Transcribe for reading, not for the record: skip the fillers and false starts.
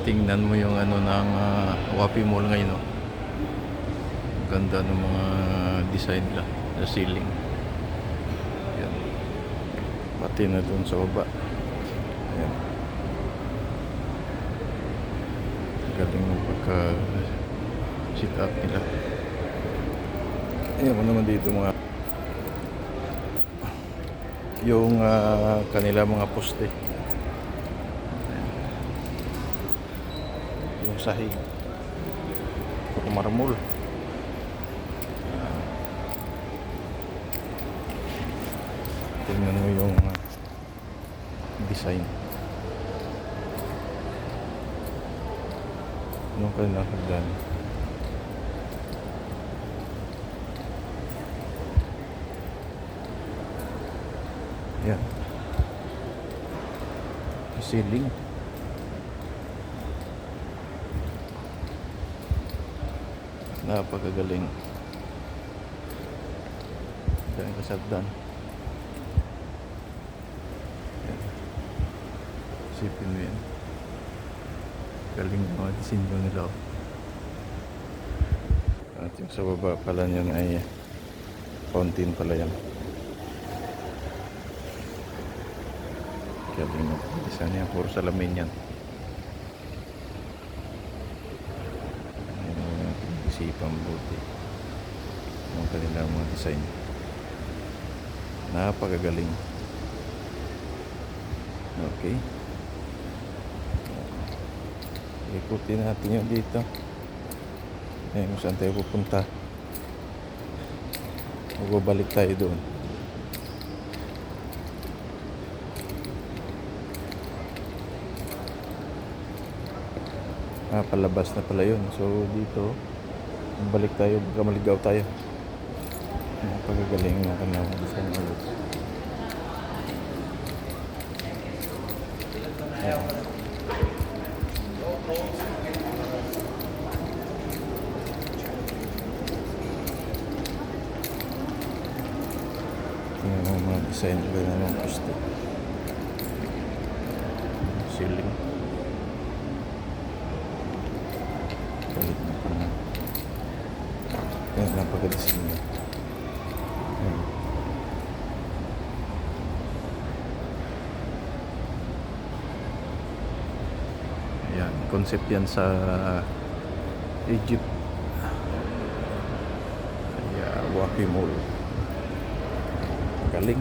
tingnan mo yung ano ng Wapi Mall ngayon, no? Ganda ng mga design nila sa ceiling. Yan. Pati na dun sa baba. Ayan. Galing mo pagka sit up nila. Ayan mo naman dito mga yung kanila mga poste. Ayan. Yung sahig puro marmol. Tingnan mo yung design nung kanilang hagdan. Yan, ceiling. Napakagaling. Yan kasagdan. Yan. Isipin mo yan. Galing mga disenyo nila. At yung sa baba pala niyan ay fountain pala yan. Galing mo. Isa niya puro salamin yan. Isipan buti yung kanilang mga design. Napakagaling. Okay, ikutin natin yung dito. Ayun kung saan tayo pupunta. Magbabalik tayo doon. Palabas na pala yun. So dito balik tayo, baka maligaw tayo. Napakagaling ng kanilang design ulit. Tingnan mo mga design ulit na mga poste. Ceiling. Galit na pa na. Yan, napaka-design niya. Yan, concept yan sa Egypt. Kaya Wapi Mall. Galing.